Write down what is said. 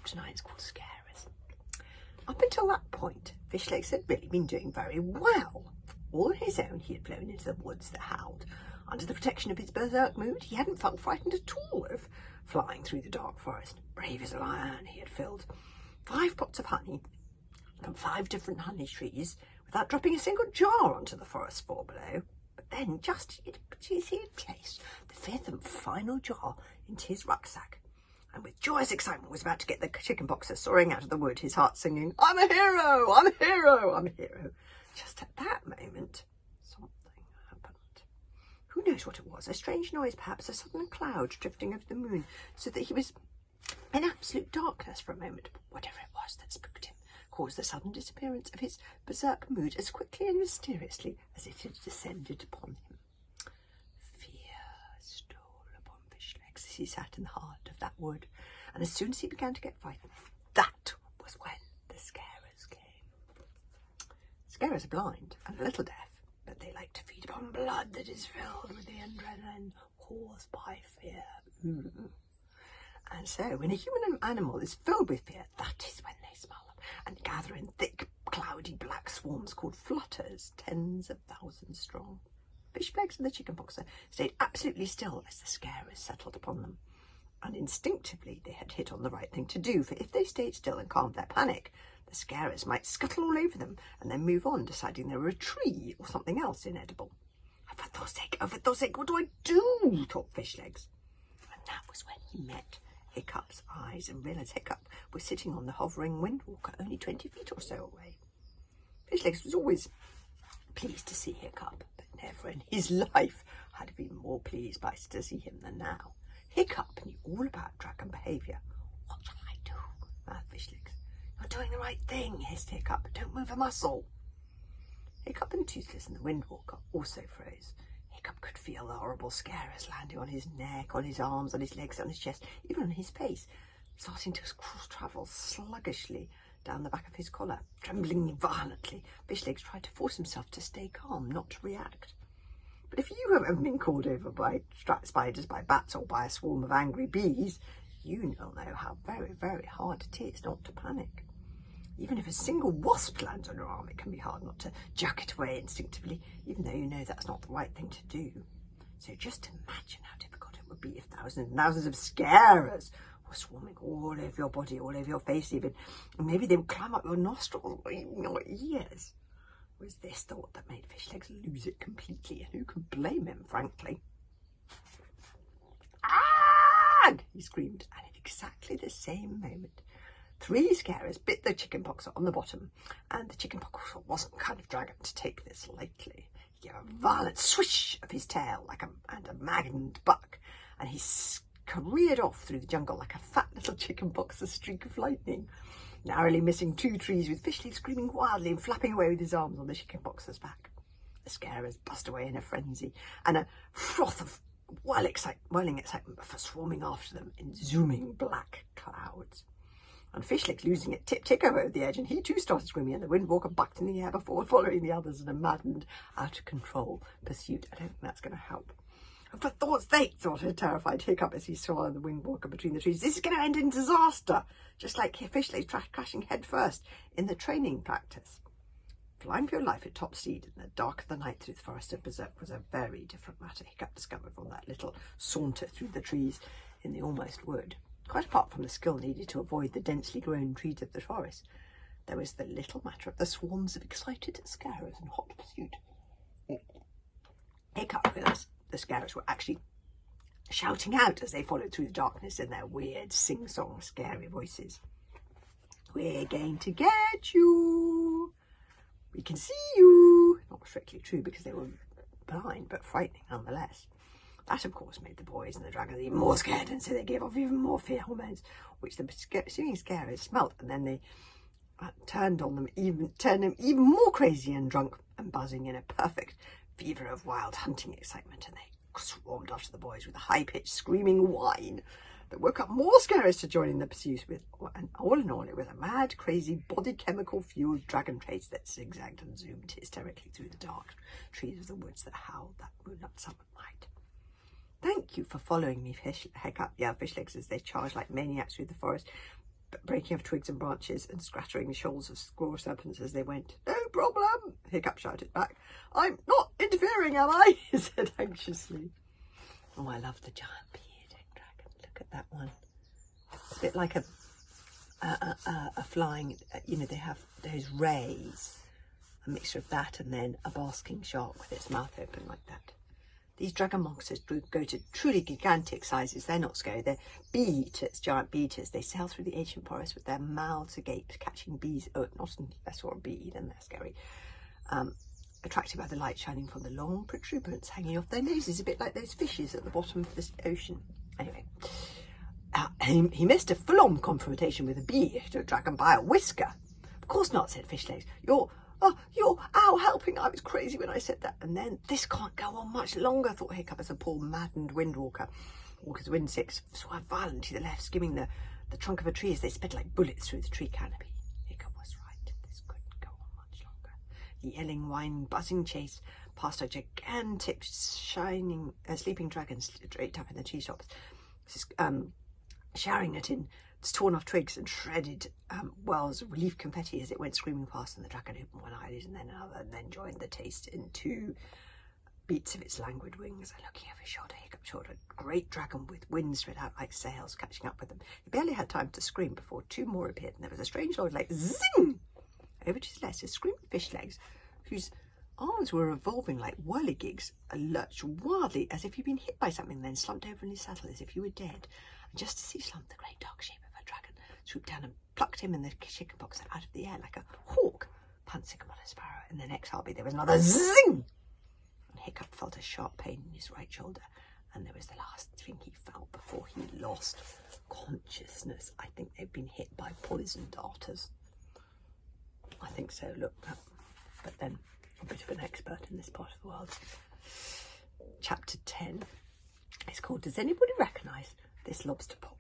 tonight's called Scarers. Up until that point, Fishlegs had really been doing very well. All on his own, he had flown into the woods that howled. Under the protection of his berserk mood, he hadn't felt frightened at all of flying through the dark forest. Brave as a lion, he had filled 5 pots of honey from 5 different honey trees without dropping a single jar onto the forest floor below. But then, just as he had placed the 5th and final jar into his rucksack, and with joyous excitement was about to get the chicken boxer soaring out of the wood, his heart singing, "I'm a hero! I'm a hero! I'm a hero!" Just at that moment, something happened. Who knows what it was? A strange noise, perhaps a sudden cloud drifting over the moon, so that he was in absolute darkness for a moment. But whatever it was that spooked him caused the sudden disappearance of his berserk mood as quickly and mysteriously as it had descended upon him. Fear stole upon Fishlegs as he sat in the heart of that wood, and as soon as he began to get frightened, that was when the Scarers came. Scarers are blind and a little deaf, but they like to feed upon blood that is filled with the adrenaline caused by fear. And so, when a human animal is filled with fear, that is when they smell them and gather in thick, cloudy black swarms called flutters, tens of thousands strong. Fishlegs and the chicken boxer stayed absolutely still as the Scarers settled upon them. And instinctively they had hit on the right thing to do, for if they stayed still and calmed their panic, the Scarers might scuttle all over them and then move on, deciding they were a tree or something else inedible. "Oh, for Thor's sake, what do I do?" thought Fishlegs. And that was when he met Hiccup's eyes and realised Hiccup was sitting on the hovering windwalker only 20 feet or so away. Fishlegs was always pleased to see Hiccup, but never in his life had he been more pleased to see him than now. Hiccup knew all about dragon behaviour. "What shall I do?" asked Fishlegs. "You're doing the right thing," hissed Hiccup. "Don't move a muscle." Hiccup and Toothless and the windwalker also froze. Hiccup could feel the horrible Scarers landing on his neck, on his arms, on his legs, on his chest, even on his face, starting to travel sluggishly down the back of his collar. Trembling violently, Fishlegs tried to force himself to stay calm, not to react. But if you have ever been called over by spiders, by bats, or by a swarm of angry bees, you know how very, very hard it is not to panic. Even if a single wasp lands on your arm, it can be hard not to jerk it away instinctively, even though you know that's not the right thing to do. So just imagine how difficult it would be if thousands and thousands of Scarers were swarming all over your body, all over your face even, and maybe they would climb up your nostrils or even your ears. It was this thought that made Fishlegs lose it completely, and who could blame him, frankly? "Ah!" he screamed, and at exactly the same moment, 3 Scarers bit the chicken boxer on the bottom, and the chicken boxer wasn't the kind of dragon to take this lightly. He gave a violent swish of his tail and a maddened buck, and he careered off through the jungle like a fat little chicken boxer streak of lightning, narrowly missing 2 trees, with Fishlegs screaming wildly and flapping away with his arms on the chicken boxer's back. The Scarers bust away in a frenzy, and a froth of welling excitement for swarming after them in zooming black clouds. And Fishlegs, losing it, tipped Hiccup over the edge, and he too started screaming, and the windwalker bucked in the air before following the others in a maddened, out-of-control pursuit. I don't think that's going to help. "For Thor's sake," thought a terrified Hiccup as he saw the windwalker between the trees, "this is going to end in disaster, just like Fishlegs crashing headfirst in the training practice." Flying for your life at top speed in the dark of the night through the forest of Berserk was a very different matter, Hiccup discovered from that little saunter through the trees in the almost wood. Quite apart from the skill needed to avoid the densely grown trees of the forest, there was the little matter of the swarms of excited Scarers in hot pursuit. Hiccup realised the Scarers were actually shouting out as they followed through the darkness in their weird, sing-song, scary voices. "We're going to get you. We can see you." Not strictly true, because they were blind, but frightening nonetheless. That, of course, made the boys and the dragons even more scared, and so they gave off even more fear hormones, which the pursuing Scarers smelt, and then they turned them even more crazy and drunk and buzzing in a perfect fever of wild hunting excitement, and they swarmed after the boys with a high-pitched screaming whine that woke up more Scarers to join in the pursuit. And all in all, it was a mad, crazy, body chemical-fueled dragon chase that zigzagged and zoomed hysterically through the dark trees of the woods that howled that moonlight summer night. "Thank you for following me, Hiccup," yelled Fishlegs as they charged like maniacs through the forest. breaking of twigs and branches and scattering shoals of squirrel serpents as they went. "No problem," Hiccup shouted back. "I'm not interfering, am I?" he said anxiously. Oh, I love the giant bearded dragon. Look at that one. It's a bit like a flying, you know, they have those rays, a mixture of that and then a basking shark with its mouth open like that. These dragon monsters go to truly gigantic sizes. They're not scary. They're bee-eaters, giant bee-eaters. They sail through the ancient forest with their mouths agape, catching bees. Oh, not unless I saw a bee, then they're scary. Attracted by the light shining from the long protuberance hanging off their noses, a bit like those fishes at the bottom of the ocean. Anyway, he missed a full-on confrontation with a bee-eater dragon by a whisker. "Of course not," said Fishlegs. You're helping. I was crazy when I said that." And then, "This can't go on much longer," thought Hiccup as a poor maddened walker's wind six swerved violently to the left, skimming the trunk of a tree as they sped like bullets through the tree canopy. Hiccup was right. This couldn't go on much longer. The yelling, whining, buzzing chase past a gigantic, sleeping dragon straight up in the tree tops, showering at in torn off twigs and shredded wells of leaf confetti as it went screaming past, and the dragon opened one eyelid and then another, and then joined the taste in 2 beats of its languid wings. And looking over his shoulder, Hiccup saw a great dragon with wings spread out like sails catching up with them. He barely had time to scream before 2 more appeared, and there was a strange noise like zing! Over to his left, a screaming Fishlegs, whose arms were revolving like whirligigs, lurched wildly as if he'd been hit by something, then slumped over in his saddle as if he were dead. And just as he slumped, the great dark shape of a dragon swooped down and plucked him and the chicken box out of the air like a hawk pouncing upon a sparrow. In the next heartbeat, there was another zing! And Hiccup felt a sharp pain in his right shoulder, and there was the last thing he felt before he lost consciousness. I think they've been hit by poison darters. I think so, look. But then, a bit of an expert in this part of the world. Chapter 10 is called, "Does Anybody Recognise This Lobster Pot?"